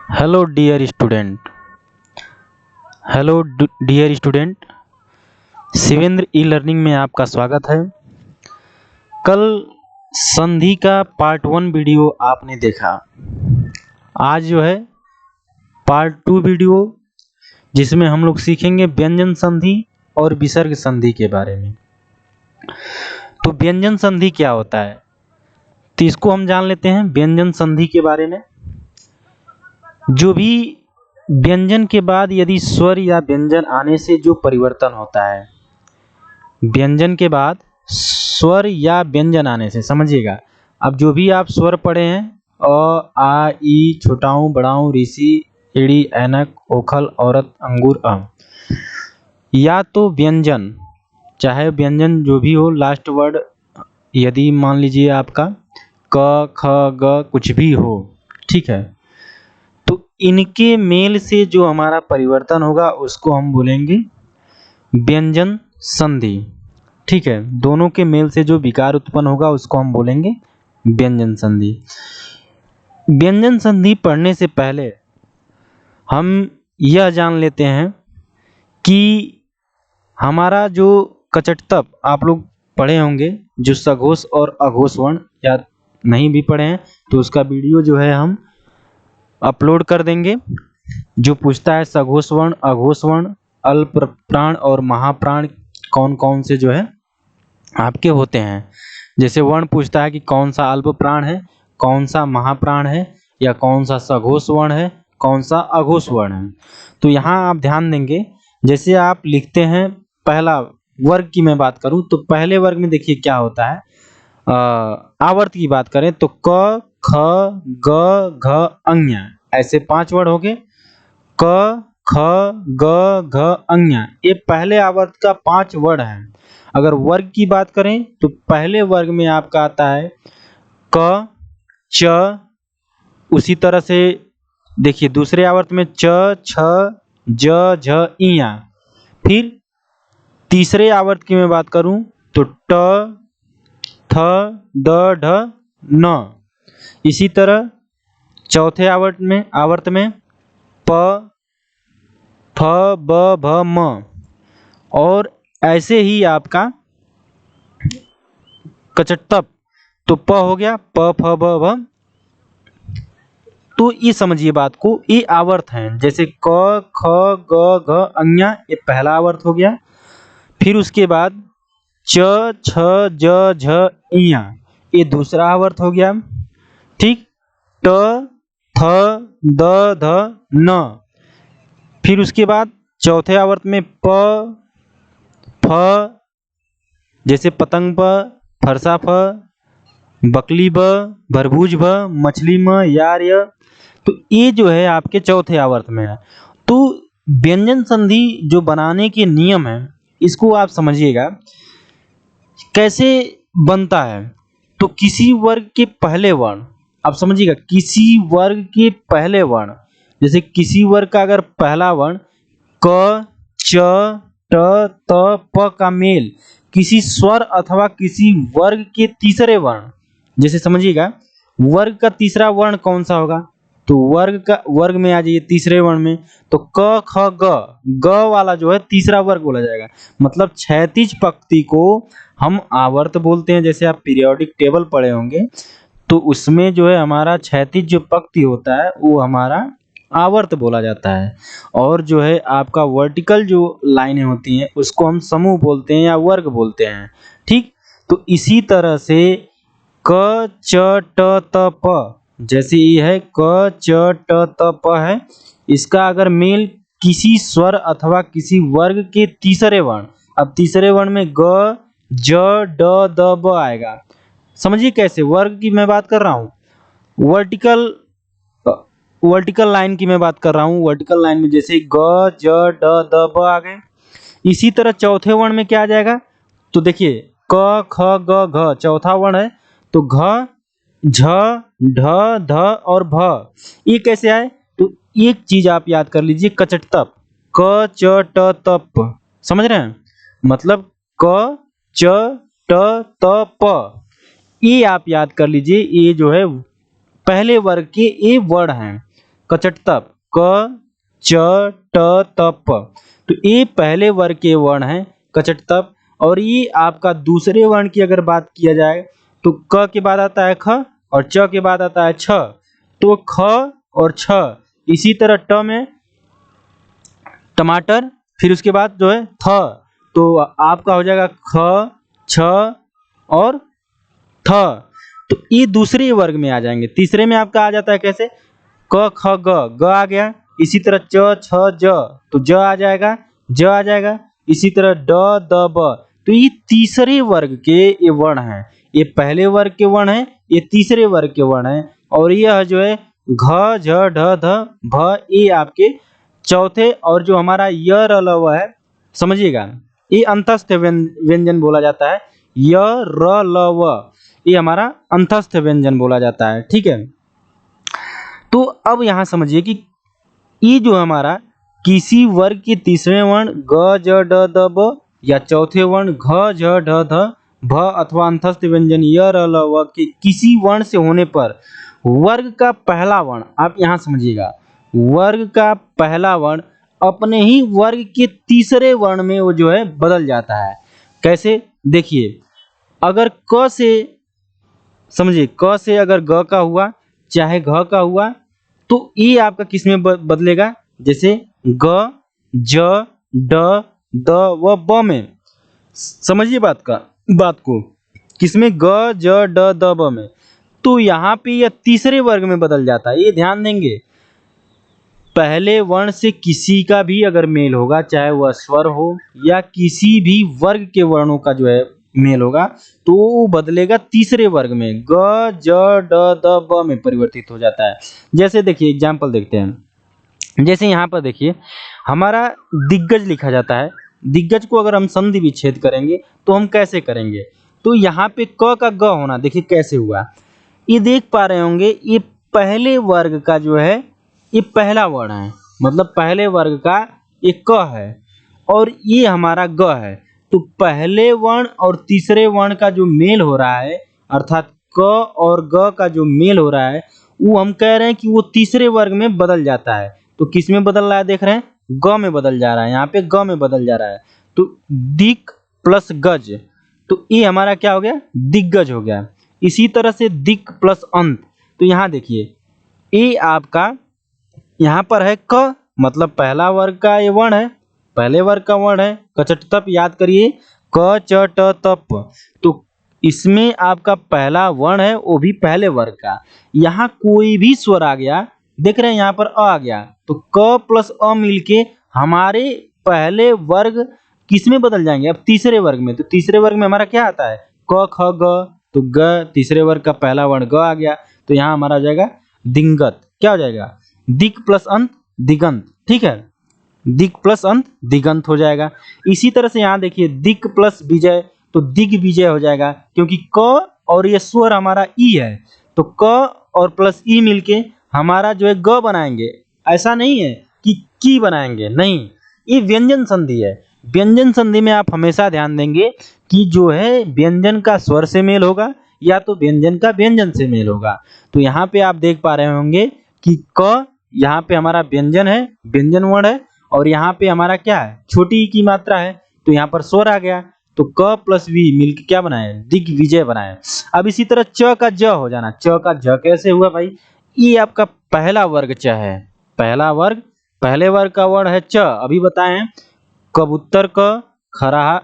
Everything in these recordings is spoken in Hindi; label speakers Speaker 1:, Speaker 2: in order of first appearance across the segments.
Speaker 1: Hello dear student. Hello dear student, Shivendra e learning में आपका स्वागत है। कल संधि का पार्ट 1 वीडियो आपने देखा। आज जो है पार्ट 2 वीडियो, जिसमें हम लोग सीखेंगे व्यंजन संधि और विसर्ग संधि के बारे में। तो व्यंजन संधि क्या होता है, तो इसको हम जान लेते हैं। व्यंजन संधि के बारे में, जो भी व्यंजन के बाद यदि स्वर या व्यंजन आने से जो परिवर्तन होता है, व्यंजन के बाद स्वर या व्यंजन आने से, समझिएगा। अब जो भी आप स्वर पढ़े हैं, अ आ ई, छोटाऊ बड़ाऊ, ऋषि, एड़ी, ऐनक, ओखल, औरत, अंगूर, या तो व्यंजन, चाहे व्यंजन जो भी हो, लास्ट वर्ड यदि मान लीजिए आपका क ख ग कुछ भी हो, ठीक है, तो इनके मेल से जो हमारा परिवर्तन होगा उसको हम बोलेंगे व्यंजन संधि। ठीक है, दोनों के मेल से जो विकार उत्पन्न होगा उसको हम बोलेंगे व्यंजन संधि। व्यंजन संधि पढ़ने से पहले हम यह जान लेते हैं कि हमारा जो कचटतप आप लोग पढ़े होंगे, जो सघोष और अघोष वर्ण, या नहीं भी पढ़े हैं तो उसका वीडियो जो है हम अपलोड कर देंगे। जो पूछता है सघोष वर्ण, अघोष वर्ण, अल्प प्राण और महाप्राण कौन कौन से जो है आपके होते हैं। जैसे वर्ण पूछता है कि कौन सा अल्प प्राण है, कौन सा महाप्राण है, या कौन सा सघोष वर्ण है, कौन सा अघोष वर्ण है। तो यहाँ आप ध्यान देंगे, जैसे आप लिखते हैं, पहला वर्ग की मैं बात करूं तो पहले वर्ग में देखिए क्या होता है। आवर्त की बात करें तो क ख ग घ अंज्ञा, ऐसे 5 वर्ड हो गए। क ख ग घ अंज्ञा, ये पहले आवर्त का 5 वर्ड है। अगर वर्ग की बात करें तो पहले वर्ग में आपका आता है क च, उसी तरह से देखिए दूसरे आवर्त में च छ ज झ इया। फिर तीसरे आवर्त की मैं बात करूं तो ट थ द ढ न। इसी तरह चौथे आवर्त में प फ ब भ म। और ऐसे ही आपका कचटतप तो प हो गया, प फ ब भ। तो ये समझिए बात को, ये आवर्त हैं। जैसे क ख ग घ अंज्ञा, ये पहला आवर्त हो गया। फिर उसके बाद च छ ज झ इया, ये दूसरा आवर्त हो गया। ठीक, ट थ द ध न। फिर उसके बाद चौथे आवर्त में प फ, जैसे पतंग प, फरसा फ, बकली ब, भरभूज भ, मछली म, यार य। तो ये जो है आपके चौथे आवर्त में है। तो व्यंजन संधि जो बनाने के नियम है, इसको आप समझिएगा कैसे बनता है। तो किसी वर्ग के पहले वर्ण, आप समझिएगा, किसी वर्ग के पहले वर्ण, जैसे किसी वर्ग का अगर पहला वर्ण क च ट त प का मेल किसी स्वर अथवा किसी वर्ग के तीसरे वर्ण, जैसे समझिएगा वर्ग का तीसरा वर्ण कौन सा होगा, तो वर्ग में आ जाइए तीसरे वर्ण में, तो क ख ग, ग वाला जो है तीसरा वर्ग बोला जाएगा। मतलब क्षैतिज पंक्ति को हम आवर्त बोलते हैं। जैसे आप पीरियोडिक टेबल पढ़े होंगे तो उसमें जो है हमारा क्षैतिज जो पंक्ति होता है वो हमारा आवर्त बोला जाता है। और जो है आपका वर्टिकल जो लाइनें होती हैं उसको हम समूह बोलते हैं या वर्ग बोलते हैं। ठीक, तो इसी तरह से क च ट त प, जैसे ये है क च ट त प है, इसका अगर मेल किसी स्वर अथवा किसी वर्ग के तीसरे वर्ण, अब तीसरे वर्ण में ग ज ड द ब आएगा। समझिए कैसे, वर्ग की मैं बात कर रहा हूँ, वर्टिकल लाइन की मैं बात कर रहा हूँ। वर्टिकल लाइन में जैसे ग ज ड द ब आ गए। इसी तरह चौथे वर्ण में क्या आ जाएगा, तो देखिए क ख ग घ चौथा वर्ण है, तो घ झ ढ ध और भ, ये कैसे आए, तो एक चीज आप याद कर लीजिए, कचटतप क च ट त प, समझ रहे हैं, मतलब क च ट त प, ये आप याद कर लीजिए। ये जो है पहले वर्ग के ये वर्ड हैं। कचटतप, क च ट त प। तो ये पहले वर्ग के वर्ण हैं कचटतप। और ये आपका दूसरे वर्ण की अगर बात किया जाए तो क के बाद आता है ख और च के बाद आता है छ। तो ख और छ, इसी तरह ट में टमाटर, फिर उसके बाद जो है थ, तो आपका हो जाएगा ख छ और थ। तो ये दूसरे वर्ग में आ जाएंगे। तीसरे में आपका आ जाता है कैसे, क ख ग, ग आ गया। इसी तरह च छ ज, तो ज आ जाएगा, ज आ जाएगा। इसी तरह ड द ब। तो ये तीसरे वर्ग के ये वर्ण हैं। ये पहले वर्ग के वर्ण हैं, ये तीसरे वर्ग के वर्ण हैं। और यह जो है घ झ ढ ध भ, ये आपके चौथे। और जो हमारा य र ल व है, समझिएगा, ये अंतस्थ व्यंजन बोला जाता है। य र ल व, ये हमारा अंतस्थ व्यंजन बोला जाता है। ठीक है। तो अब यहाँ समझिए कि ये जो हमारा किसी वर्ग के तीसरे वर्ण ग ज ड द ब या चौथे वर्ण घ झ ढ ध भ अथवा अंतस्थ व्यंजन य र ल व के किसी वर्ण से होने पर वर्ग का पहला वर्ण, आप यहाँ समझिएगा, वर्ग का पहला वर्ण अपने ही वर्ग के तीसरे वर्ण में वो जो है बदल जाता है। कैसे, देखिए, अगर क से, समझिए, क से अगर ग का हुआ चाहे घ का हुआ, तो ये आपका किस में बदलेगा, जैसे ग ज ड द व ब में। समझिए बात को, किसमें, ग ज ड द ब में। तो यहाँ पे यह तीसरे वर्ग में बदल जाता है। ये ध्यान देंगे, पहले वर्ण से किसी का भी अगर मेल होगा, चाहे वह स्वर हो या किसी भी वर्ग के वर्णों का जो है मेल होगा, तो वो बदलेगा तीसरे वर्ग में, ग ज ड द ब में परिवर्तित हो जाता है। जैसे देखिए एग्जाम्पल देखते हैं। जैसे यहाँ पर देखिए हमारा दिग्गज लिखा जाता है। दिग्गज को अगर हम संधि विच्छेद करेंगे तो हम कैसे करेंगे, तो यहाँ पे क का ग होना, देखिए कैसे हुआ। ये देख पा रहे होंगे, ये पहले वर्ग का जो है ये पहला वर्ण है, मतलब पहले वर्ग का ये क है और ये हमारा ग है। तो पहले वर्ण और तीसरे वर्ण का जो मेल हो रहा है, अर्थात क और ग का जो मेल हो रहा है, वो हम कह रहे हैं कि वो तीसरे वर्ग में बदल जाता है। तो किस में बदल रहा है, देख रहे हैं, ग में बदल जा रहा है, यहाँ पे ग में बदल जा रहा है। तो दिक प्लस गज, तो ये हमारा क्या हो गया, दिग्गज हो गया। इसी तरह से दिक प्लस अंत, तो यहाँ देखिए ये आपका यहाँ पर है क, मतलब पहला वर्ग का ये वर्ण है, पहले वर्ग का वर्ण है। कचटतप याद करिए, क च ट त प। तो इसमें आपका पहला वर्ण है, वो भी पहले वर्ग का। यहाँ कोई भी स्वर आ गया, देख रहे हैं यहाँ पर अ आ गया, तो क प्लस अ मिलके हमारे पहले वर्ग किस में बदल जाएंगे, अब तीसरे वर्ग में। तो तीसरे वर्ग में हमारा क्या आता है, क ख ग, तो ग तीसरे वर्ग का पहला वर्ण ग आ गया। तो यहाँ हमारा हो जाएगा दिंगत, क्या हो जाएगा, दिक प्लस अंत दिगंत। ठीक है, दिक प्लस अंत दिगंत हो जाएगा। इसी तरह से यहाँ देखिए दिक प्लस विजय, तो दिग्विजय हो जाएगा, क्योंकि क और ये स्वर हमारा ई है, तो क और प्लस ई मिलके हमारा जो है ग बनाएंगे। ऐसा नहीं है कि की बनाएंगे, नहीं, ये व्यंजन संधि है। व्यंजन संधि में आप हमेशा ध्यान देंगे कि जो है व्यंजन का स्वर से मेल होगा या तो व्यंजन का व्यंजन से मेल होगा। तो यहाँ पे आप देख पा रहे होंगे कि क यहाँ पे हमारा व्यंजन है, व्यंजन वर्ण है, और यहाँ पे हमारा क्या है, छोटी ई की मात्रा है, तो यहाँ पर स्वर आ गया। तो क प्लस वी मिलकर क्या बनाए, दिग्विजय बनाए। अब इसी तरह च का ज हो जाना, च का ज कैसे हुआ भाई, ये आपका पहला वर्ग च है, पहला वर्ग, पहले वर्ग का वर्ण है च। अभी बताएं, कबूतर क, खराहा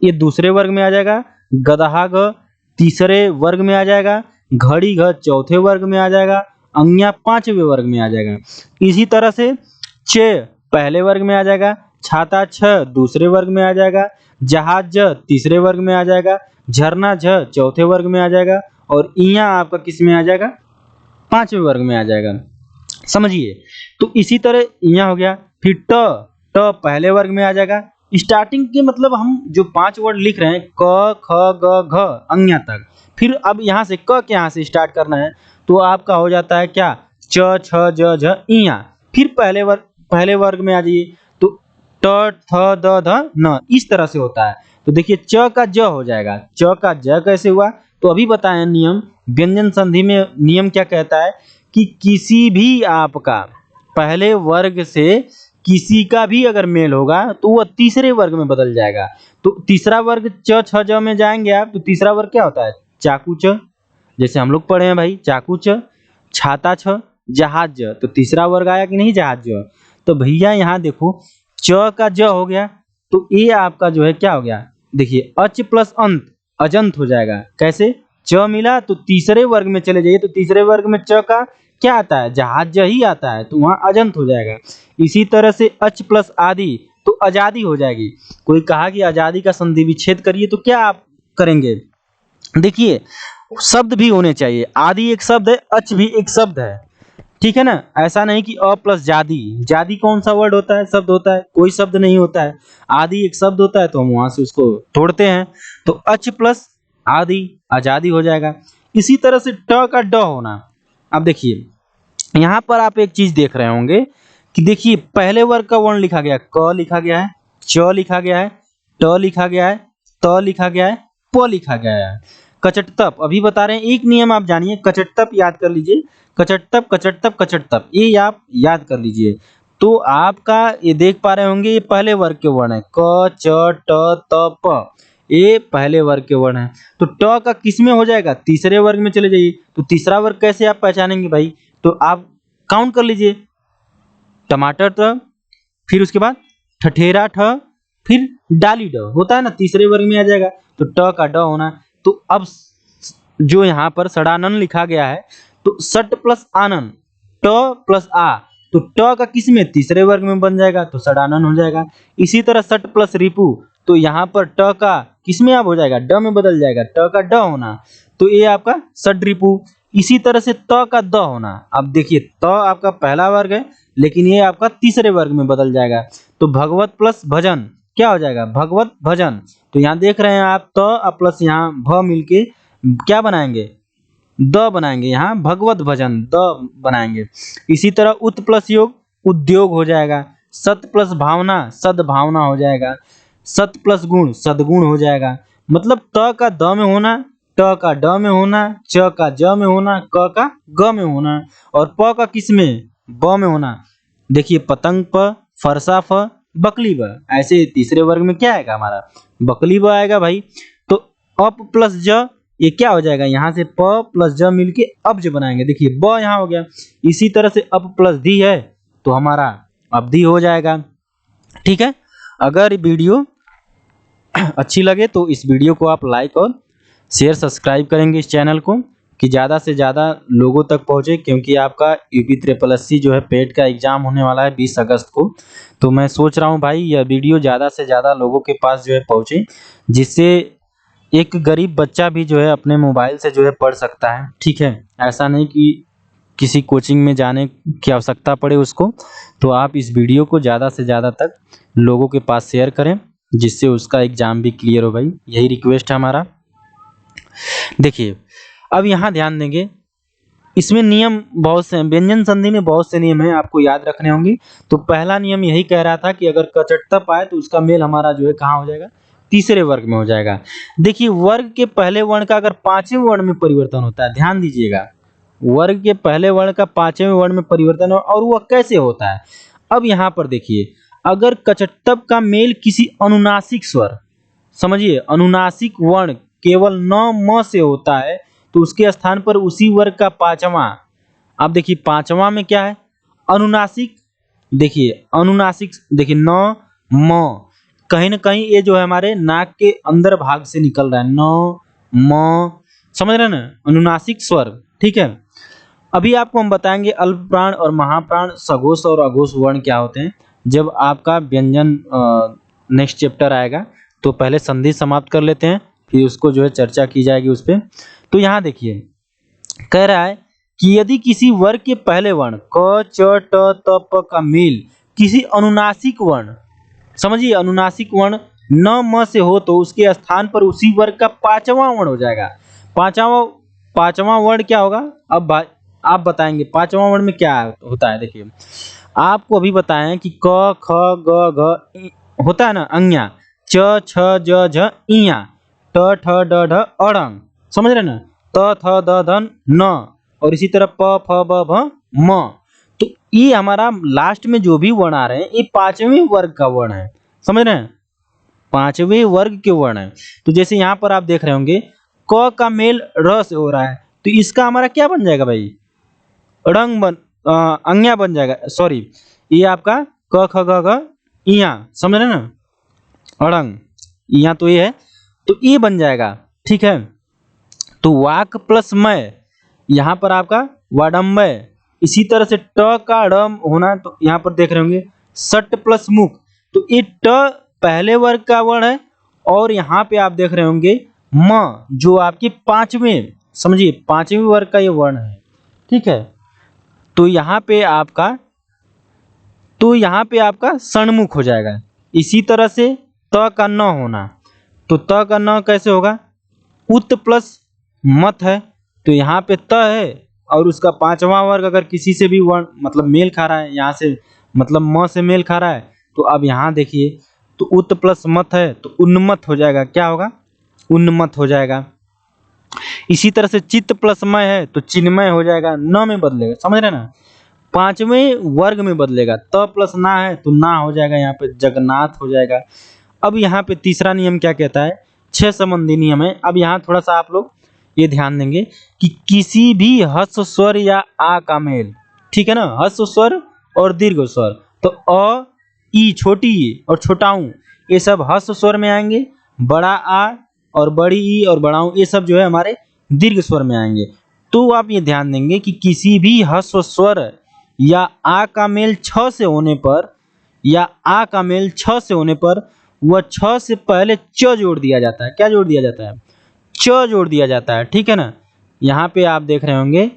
Speaker 1: ये दूसरे वर्ग में आ जाएगा, गदहा ग तीसरे वर्ग में आ जाएगा, घड़ी घ चौथे वर्ग में आ जाएगा, अंगिया पांचवें वर्ग में आ जाएगा। इसी तरह से च पहले वर्ग में आ जाएगा, छाता छ दूसरे वर्ग में आ जाएगा, जहाज ज तीसरे वर्ग में आ जाएगा, झरना झ चौथे वर्ग में आ जाएगा, और इया आपका किस में आ जाएगा, पांचवें वर्ग में आ जाएगा। समझिए, तो इसी तरह यहाँ हो गया। फिर ट पहले वर्ग में आ जाएगा। स्टार्टिंग के मतलब हम जो 5 वर्ड लिख रहे हैं, क ख ग घ अंग्या तक, फिर अब यहाँ से क के यहाँ से स्टार्ट करना है, तो आपका हो जाता है क्या, च छ ज झ इया। फिर पहले वर्ग में आ जाइए, तो ट थ द ध न, इस तरह से होता है। तो देखिए च का ज हो जाएगा, च का ज कैसे हुआ, तो अभी बताएं नियम, व्यंजन संधि में नियम क्या कहता है कि किसी भी आपका पहले वर्ग से किसी का भी अगर मेल होगा तो वह तीसरे वर्ग में बदल जाएगा। तो तीसरा वर्ग च छ ज में जाएंगे आप, तो तीसरा वर्ग क्या होता है? चाकू च, जैसे हम लोग पढ़े हैं भाई, चाकू च, छाता छ, जहाज ज। तो तीसरा वर्ग आया कि नहीं? जहाज ज। तो भैया यहाँ देखो, च का ज हो गया, तो ये आपका जो है क्या हो गया? देखिए अच प्लस अंत अजंत हो जाएगा। कैसे? च मिला तो तीसरे वर्ग में चले जाइए, तो तीसरे वर्ग में च का क्या आता है? जहाज ज ही आता है, तो वहाँ अजंत हो जाएगा। इसी तरह से अच प्लस आदि तो आजादी हो जाएगी। कोई कहा कि आजादी का संधि विच्छेद करिए, तो क्या आप करेंगे? देखिए शब्द भी होने चाहिए, आदि एक शब्द है, अच भी एक शब्द है, ठीक है ना? ऐसा नहीं कि अ प्लस जादी, जादी कौन सा वर्ड होता है? शब्द होता है? कोई शब्द नहीं होता है। आदि एक शब्द होता है, तो हम वहां से उसको तोड़ते हैं, तो अच प्लस आदि आजादी हो जाएगा। इसी तरह से ट का ड होना। अब देखिए यहाँ पर आप एक चीज देख रहे होंगे कि देखिए पहले वर्ग का वर्ण लिखा गया, क लिखा गया है, च लिखा गया है, ट लिखा गया है, त लिखा गया है, प लिखा गया है। कचटतप अभी बता रहे हैं, एक नियम आप जानिए, कचटतप याद कर लीजिए, कचटतप कचटतप कचटतप, ये आप याद कर लीजिए। तो आपका ये देख पा रहे होंगे, ये पहले वर्ग के वर्ण है, क च ट त प, ये पहले वर्ग के वर्ण है। तो ट का किस में हो जाएगा? तीसरे वर्ग में चले जाइए। तो तीसरा वर्ग कैसे आप पहचानेंगे भाई? तो आप काउंट कर लीजिए, टमाटर ट, फिर उसके बाद ठठेरा ठ, फिर डाली ड, होता है ना, तीसरे वर्ग में आ जाएगा। तो ट का ड होना। तो अब जो यहाँ पर षडानन लिखा गया है, तो सट प्लस आनन, ट प्लस आ, तो ट का किस में? तीसरे वर्ग में बन जाएगा, तो षडानन हो जाएगा। इसी तरह सट प्लस रिपु, तो यहाँ पर ट का किस में आप हो जाएगा? ड में बदल जाएगा, ट का ड होना, तो ये आपका सट रिपु। इसी तरह से त का द होना। अब देखिए त आपका पहला वर्ग है, लेकिन ये आपका तीसरे वर्ग में बदल जाएगा, तो भगवत प्लस भजन क्या हो जाएगा? भगवत भजन। तो यहाँ देख रहे हैं आप, त प्लस यहाँ भ मिलके क्या बनाएंगे? द बनाएंगे, यहाँ भगवत भजन द बनाएंगे। इसी तरह उत प्लस योग उद्योग हो जाएगा, सत प्लस भावना सद्भावना हो जाएगा, सत प्लस गुण सद्गुण हो जाएगा। मतलब त का द में होना, ट का ड में होना, च का ज में होना, क का ग में होना, और प का किस में? ब में होना। देखिए पतंग प, फरसा फ, बकली ब, ऐसे तीसरे वर्ग में क्या आएगा हमारा? बकली ब आएगा भाई। तो अप प्लस ज, ये क्या हो जाएगा? यहाँ से प प्लस ज मिलके अब्ज बनाएंगे। देखिए ब यहाँ हो गया। इसी तरह से अप प्लस धी है, तो हमारा अवधि हो जाएगा। ठीक है, अगर वीडियो अच्छी लगे तो इस वीडियो को आप लाइक और शेयर सब्सक्राइब करेंगे इस चैनल को, कि ज़्यादा से ज़्यादा लोगों तक पहुँचे, क्योंकि आपका यूपी ट्रिपल एससी जो है पेट का एग्ज़ाम होने वाला है 20 अगस्त को। तो मैं सोच रहा हूँ भाई यह वीडियो ज़्यादा से ज़्यादा लोगों के पास जो है पहुँचे, जिससे एक गरीब बच्चा भी जो है अपने मोबाइल से जो है पढ़ सकता है। ठीक है, ऐसा नहीं कि किसी कोचिंग में जाने की आवश्यकता पड़े उसको। तो आप इस वीडियो को ज़्यादा से ज़्यादा तक लोगों के पास शेयर करें, जिससे उसका एग्ज़ाम भी क्लियर हो भाई, यही रिक्वेस्ट है हमारा। देखिए अब यहाँ ध्यान देंगे, इसमें नियम बहुत से हैं, व्यंजन संधि में बहुत से नियम हैं, आपको याद रखने होंगे। तो पहला नियम यही कह रहा था कि अगर कचटतप आए तो उसका मेल हमारा जो है कहाँ हो जाएगा? तीसरे वर्ग में हो जाएगा। देखिए वर्ग के पहले वर्ण का अगर पांचवें वर्ण में परिवर्तन होता है, ध्यान दीजिएगा, वर्ग के पहले वर्ण का पांचवें वर्ण में परिवर्तन हो, और वह कैसे होता है? अब यहाँ पर देखिए, अगर कचटतप का मेल किसी अनुनासिक स्वर, समझिए अनुनासिक वर्ण केवल न म से होता है, तो उसके स्थान पर उसी वर्ग का पांचवा, अब देखिए पांचवा में क्या है? अनुनासिक। देखिए अनुनासिक, देखिए न म, कहीं ना कहीं ये जो है हमारे नाक के अंदर भाग से निकल रहा है, न म, समझ रहे हैं ना, अनुनासिक स्वर। ठीक है, अभी आपको हम बताएंगे अल्प प्राण और महाप्राण, सघोष और अघोष वर्ण क्या होते हैं, जब आपका व्यंजन नेक्स्ट चैप्टर आएगा। तो पहले संधि समाप्त कर लेते हैं, फिर उसको जो है चर्चा की जाएगी उस पर। तो यहाँ देखिए कह रहा है कि यदि किसी वर्ग के पहले वर्ण क च ट त प का मेल किसी अनुनासिक वर्ण, समझिए अनुनासिक वर्ण न म से हो, तो उसके स्थान पर उसी वर्ग का पांचवा वर्ण हो जाएगा। पांचवा पांचवा वर्ण क्या होगा? अब आप बताएंगे पांचवा वर्ण में क्या होता है। देखिए आपको अभी बताएं कि क ख ग घ होता है ना अंग्या, च छ ज झ इया, ट ठ ड ढ अड़ंग, समझ रहे ना, त थ द ध न, और इसी तरह प फ ब भ म। तो ये हमारा लास्ट में जो भी वर्ण आ रहे हैं ये पांचवें वर्ग का वर्ण है, समझ रहे हैं, पांचवें वर्ग के वर्ण है। तो जैसे यहाँ पर आप देख रहे होंगे क का मेल र से हो रहा है, तो इसका हमारा क्या बन जाएगा भाई, अंग्या बन जाएगा, सॉरी ये आपका क ख ग घ इया, समझ रहे ना, अड़ंग यहाँ तो ये है, तो ये बन जाएगा, ठीक है। तो वाक प्लस मय, यहाँ पर आपका वाडम्बय। इसी तरह से ट का ड़ होना, तो यहाँ पर देख रहे होंगे सट प्लस मुख, तो ये ट पहले वर्ग का वर्ण है और यहाँ पे आप देख रहे होंगे म जो आपके पांचवें, समझिए पांचवें वर्ग का ये वर्ण है, ठीक है। तो यहाँ पे आपका सणमुख हो जाएगा। इसी तरह से त का न होना, तो त का न कैसे होगा, उत प्लस मत है, तो यहाँ पे त है और उसका पांचवा वर्ग अगर किसी से भी वर्ण मतलब मेल खा रहा है, यहाँ से मतलब म से मेल खा रहा है, तो अब यहाँ देखिए तो उत प्लस मत है तो उन्मत हो जाएगा, क्या होगा, उन्मत हो जाएगा। इसी तरह से चित्त प्लस मय है तो चिन्मय हो जाएगा, न में बदलेगा, समझ रहे ना, पांचवें वर्ग में बदलेगा। त प्लस ना है तो ना हो जाएगा, यहाँ पे जगन्नाथ हो जाएगा। अब यहाँ पे तीसरा नियम क्या कहता है, 6 संबंधी नियम है। अब यहाँ थोड़ा सा आप लोग ये ध्यान देंगे कि किसी भी ह्रस्व स्वर या आ का मेल, ठीक है ना, ह्रस्व स्वर और दीर्घ स्वर, तो अ, ई, छोटी ई और छोटा ऊ ये सब ह्रस्व स्वर में आएंगे, बड़ा आ और बड़ी ई और बड़ा ऊ ये सब जो है हमारे दीर्घ स्वर में आएंगे। तो आप ये ध्यान देंगे कि किसी भी ह्रस्व स्वर या आ का मेल छ से होने पर, या आ का मेल छ से होने पर वह छ से पहले च जोड़ दिया जाता है। क्या जोड़ दिया जाता है, च जोड़ दिया जाता है, ठीक है ना। यहाँ पे आप देख रहे होंगे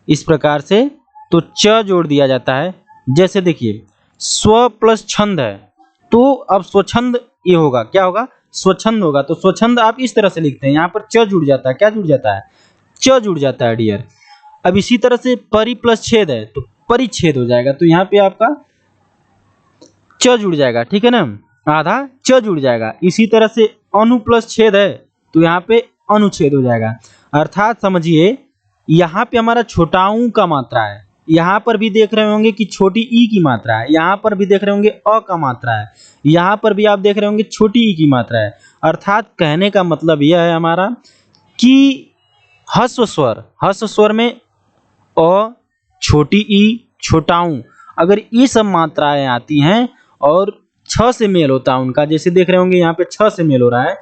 Speaker 1: इस प्रकार से, तो च जोड़ दिया जाता है। जैसे देखिए स्व प्लस छंद है, तो अब स्वच्छंद ये होगा, क्या होगा, स्वच्छंद होगा। तो स्वच्छंद आप इस तरह से लिखते हैं, यहाँ पर च जुड़ जाता है, क्या जुड़ जाता है, च जुड़ जाता है डियर। अब इसी तरह से परि प्लस छेद है तो परिच्छेद हो जाएगा, तो यहाँ पे आपका च जुड़ जाएगा, ठीक है ना, आधा च जुड़ जाएगा। इसी तरह से अनु प्लस छेद है तो यहाँ पे अनुच्छेद हो जाएगा। अर्थात समझिए यहाँ पे हमारा छोटा ऊ का मात्रा है, यहाँ पर भी देख रहे होंगे कि छोटी ई की मात्रा है, यहाँ पर भी देख रहे होंगे अ का मात्रा है, यहाँ पर भी आप देख रहे होंगे छोटी ई की मात्रा है। अर्थात कहने का मतलब यह है हमारा कि ह्रस्व स्वर में अ, छोटी ई, छोटा ऊ, अगर ये सब मात्राएं आती हैं और छ से मेल होता है उनका, जैसे देख रहे होंगे यहाँ पे छ से मेल हो रहा है,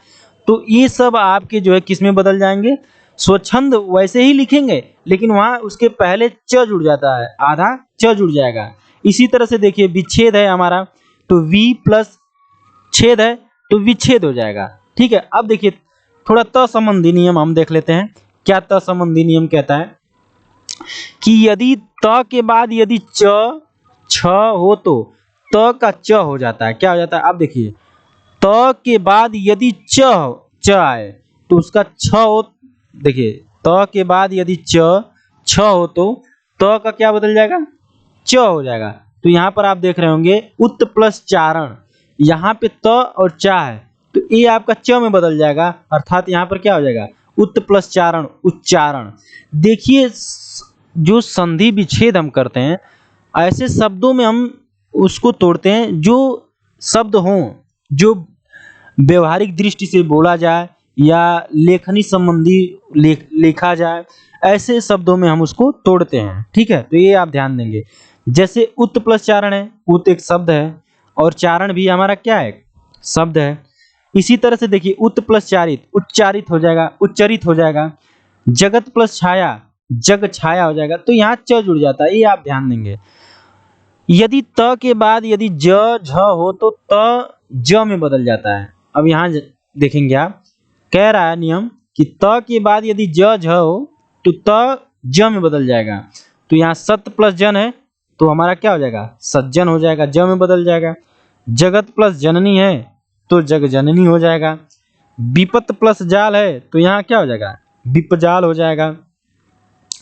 Speaker 1: तो ये सब आपके जो है किस में बदल जाएंगे, स्वच्छंद वैसे ही लिखेंगे लेकिन वहाँ उसके पहले च जुड़ जाता है, आधा च जुड़ जाएगा। इसी तरह से देखिए विच्छेद है हमारा, तो वी प्लस छेद है तो विच्छेद हो जाएगा, ठीक है। अब देखिए थोड़ा त संबंधी नियम हम देख लेते हैं। क्या त संबंधी नियम कहता है कि यदि त के बाद यदि च छ हो तो त का च हो जाता है, क्या हो जाता है, आप देखिए त के बाद यदि च आए तो उसका छ हो, देखिए त के बाद यदि छ हो तो त का क्या बदल जाएगा, च हो जाएगा। तो यहाँ पर आप देख रहे होंगे उत प्लस चारण, यहाँ पे त और चा है तो ये आपका च में बदल जाएगा, अर्थात यहाँ पर क्या हो जाएगा, उत प्लस चारण, उच्चारण। देखिए जो संधि विच्छेद हम करते हैं ऐसे शब्दों में हम उसको तोड़ते हैं जो शब्द हों, जो व्यवहारिक दृष्टि से बोला जाए या लेखनी संबंधी लिखा जाए, ऐसे शब्दों में हम उसको तोड़ते हैं, ठीक है। तो ये आप ध्यान देंगे। जैसे उत प्लस चारण है, उत एक शब्द है और चारण भी हमारा क्या है, शब्द है। इसी तरह से देखिए उत प्लस चारित, उच्चारित हो जाएगा, उच्चरित हो जाएगा। जगत प्लस छाया, जग छाया हो जाएगा। तो यहाँ च जुड़ जाता है, ये आप ध्यान देंगे। यदि त के बाद यदि ज झ हो तो त ज में बदल जाता है। अब यहाँ देखेंगे आप, कह रहा है नियम कि त के बाद यदि ज झ हो तो त ज में बदल जाएगा। तो यहाँ सत प्लस जन है तो हमारा क्या हो जाएगा, सज्जन हो जाएगा, ज में बदल जाएगा। जगत प्लस जननी है तो जग जननी हो जाएगा। विपत प्लस जाल है तो यहाँ क्या हो जाएगा, विपजाल हो जाएगा।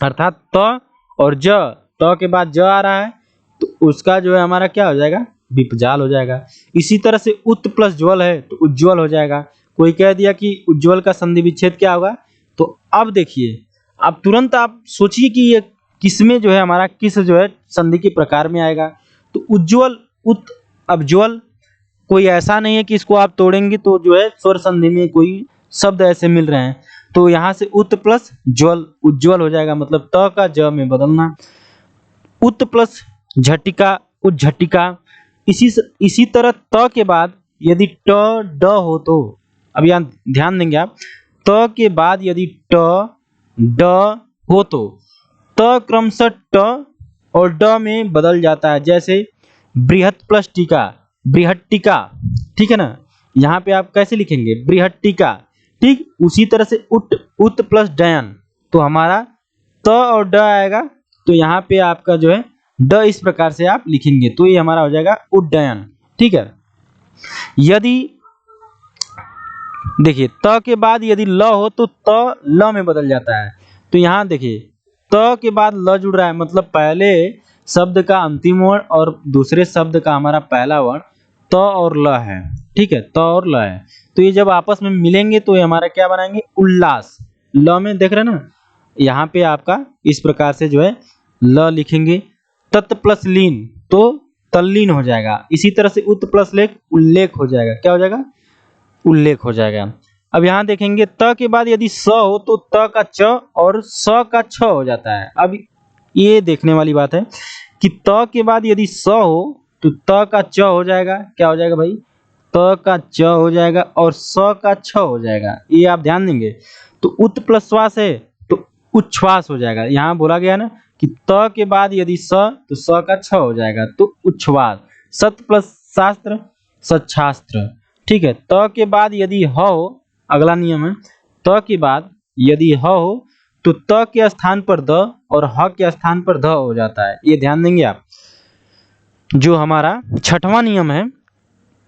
Speaker 1: अर्थात त और ज, त के बाद ज आ रहा है तो उसका जो है हमारा क्या हो जाएगा, विपजाल हो जाएगा। इसी तरह से उत प्लस ज्वल है तो उज्ज्वल हो जाएगा। कोई कह दिया कि उज्ज्वल का संधि विच्छेद क्या होगा, तो अब देखिए अब तुरंत आप सोचिए कि ये किसमें जो है हमारा किस जो है संधि के प्रकार में आएगा। तो उज्ज्वल उत अवज्वल, कोई ऐसा नहीं है कि इसको आप तोड़ेंगे तो जो है स्वर संधि में कोई शब्द ऐसे मिल रहे हैं। तो यहाँ से उत प्लस ज्वल, उज्ज्वल हो जाएगा, मतलब त का ज में बदलना। उत प्लस झटिका, उज्झटिका। इसी तरह त के बाद यदि ट ड हो तो, अब यहाँ ध्यान देंगे आप, त के बाद यदि ट ड हो तो त क्रमशः ट और ड में बदल जाता है। जैसे बृहत प्लस टीका, बृहट्टिका, ठीक है ना। यहाँ पे आप कैसे लिखेंगे, बृहट्टिका, ठीक। उसी तरह से उत प्लस डयन, तो हमारा त और ड आएगा, तो यहाँ पे आपका जो है ड इस प्रकार से आप लिखेंगे, तो ये हमारा हो जाएगा उड्डयन, ठीक है। यदि देखिए त के बाद यदि ल हो तो त ल में बदल जाता है। तो यहाँ देखिए त के बाद ल जुड़ रहा है, मतलब पहले शब्द का अंतिम वर्ण और दूसरे शब्द का हमारा पहला वर्ण त और ल है, ठीक है, त और ल है। तो ये जब आपस में मिलेंगे तो ये हमारा क्या बनाएंगे, उल्लास। ल में देख रहे हैं ना, यहाँ पे आपका इस प्रकार से जो है ल लिखेंगे। तत् प्लस लीन तो तल्लीन हो जाएगा। इसी तरह से उत प्लस लेख उल्लेख हो जाएगा, क्या हो जाएगा, उल्लेख हो जाएगा। अब यहाँ देखेंगे त के बाद यदि स हो तो त का च और स का छ हो जाता है। अब ये देखने वाली बात है कि त के बाद यदि स हो तो त का च हो जाएगा, क्या हो जाएगा भाई, त का च हो जाएगा और स का छ हो जाएगा, ये आप ध्यान देंगे। तो उत प्लस श्वास है तो उच्छ्वास हो जाएगा। यहाँ बोला गया ना कि त के बाद यदि स तो स का छ हो जाएगा, तो उच्छ्वास। सत प्लस शास्त्र, सच्छास्त्र, ठीक है। त के बाद यदि ह हो, अगला नियम है, त के बाद यदि ह हो तो त के स्थान पर द और ह के स्थान पर ध हो जाता है, ये ध्यान देंगे आप। जो हमारा छठवां नियम है,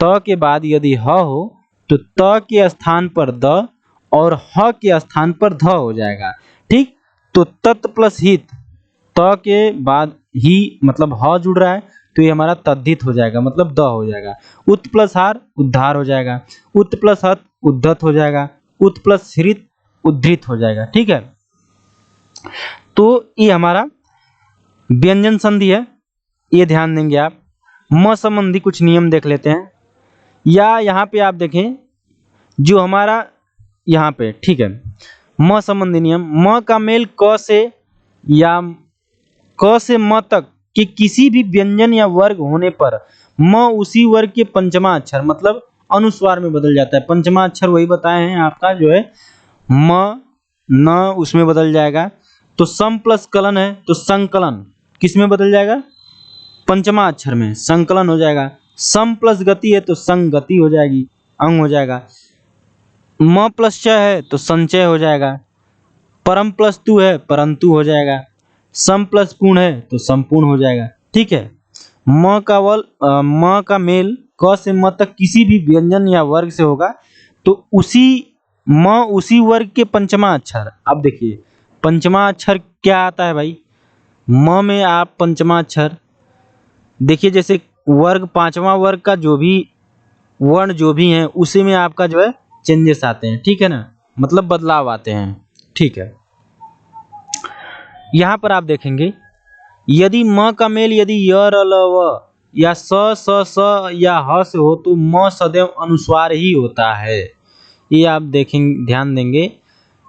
Speaker 1: त के बाद यदि ह हो तो त के स्थान पर द और ह के स्थान पर ध हो जाएगा, ठीक। तो तत् प्लस हित, त के बाद ही मतलब ह जुड़ रहा है तो ये हमारा तद्धित हो जाएगा, मतलब द हो जाएगा। उत प्लस हार उद्धार हो जाएगा। उत प्लस हत उद्धत हो जाएगा। उत प्लस हृत उद्धृत हो जाएगा, ठीक है। तो ये हमारा व्यंजन संधि है, ये ध्यान देंगे आप। म संबंधी कुछ नियम देख लेते हैं, या यहाँ पे आप देखें जो हमारा यहाँ पे, ठीक है, म संबंधी नियम, म का मेल क से या क से म तक कि किसी भी व्यंजन या वर्ग होने पर म उसी वर्ग के पंचमा अक्षर मतलब अनुस्वार में बदल जाता है। पंचमा अक्षर वही बताए हैं आपका जो है म न, उसमें बदल जाएगा। तो सम प्लस कलन है तो संकलन किस में बदल जाएगा, पंचमा अक्षर में, संकलन हो जाएगा। सम प्लस गति है तो संगति हो जाएगी, अंग हो जाएगा। म प्लस च है तो संचय हो जाएगा। परम प्लस तु है परंतु हो जाएगा। सम प्लस पूर्ण है तो संपूर्ण हो जाएगा, ठीक है। म का मेल क से म तक किसी भी व्यंजन या वर्ग से होगा तो उसी वर्ग के पंचमा अक्षर। अब देखिए पंचमा अक्षर क्या आता है भाई, म में आप पंचमा अक्षर देखिए, जैसे वर्ग पांचवा वर्ग का जो भी वर्ण जो भी है उसी में आपका जो है चेंजेस आते हैं, ठीक है ना, मतलब बदलाव आते हैं, ठीक है। यहाँ पर आप देखेंगे यदि म का मेल यदि य र ल व या स या ह से हो तो म सदैव अनुस्वार ही होता है, ये आप देखेंगे, ध्यान देंगे।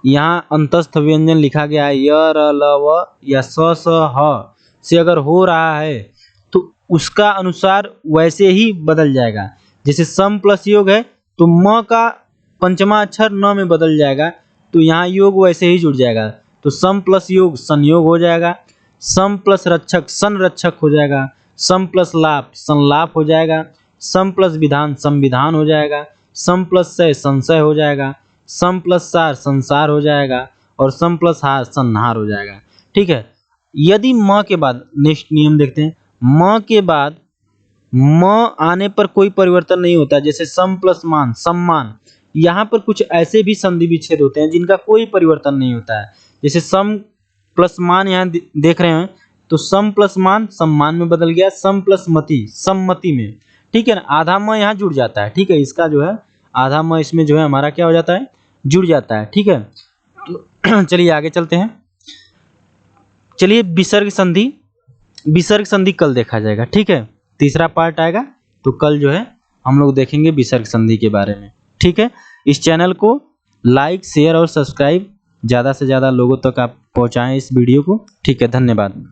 Speaker 1: यहाँ अंतस्थ व्यंजन लिखा गया है, य र ल व या स ह से अगर हो रहा है तो उसका अनुसार वैसे ही बदल जाएगा। जैसे सम प्लस योग है तो म का पंचमा अक्षर न में बदल जाएगा, तो यहाँ योग वैसे ही जुड़ जाएगा। तो सम प्लस योग संयोग हो जाएगा। सम प्लस रक्षक संरक्षक हो जाएगा। सम प्लस लाभ संलाप हो जाएगा। सम प्लस विधान संविधान हो जाएगा। सम प्लस सय संशय हो जाएगा। सम प्लस सार संसार हो जाएगा और सम प्लस हार संहार हो जाएगा, ठीक है। यदि म के बाद नेक्स्ट नियम देखते हैं, म के बाद म आने पर कोई परिवर्तन नहीं होता, जैसे सम प्लस मान सम्मान। यहाँ पर कुछ ऐसे भी संधि विच्छेद होते हैं जिनका कोई परिवर्तन नहीं होता है, जैसे सम प्लस मान यहाँ देख रहे हैं तो सम प्लस मान सम्मान में बदल गया, सम प्लस मति सम्मति में, ठीक है ना। आधा म यहाँ जुड़ जाता है, ठीक है, इसका जो है आधा म इसमें जो है हमारा क्या हो जाता है, जुड़ जाता है, ठीक है। तो चलिए आगे चलते हैं। चलिए विसर्ग संधि कल देखा जाएगा, ठीक है। तीसरा पार्ट आएगा तो कल जो है हम लोग देखेंगे विसर्ग संधि के बारे में, ठीक है। इस चैनल को लाइक, शेयर और सब्सक्राइब ज़्यादा से ज़्यादा लोगों तक आप पहुँचाएं इस वीडियो को, ठीक है। धन्यवाद।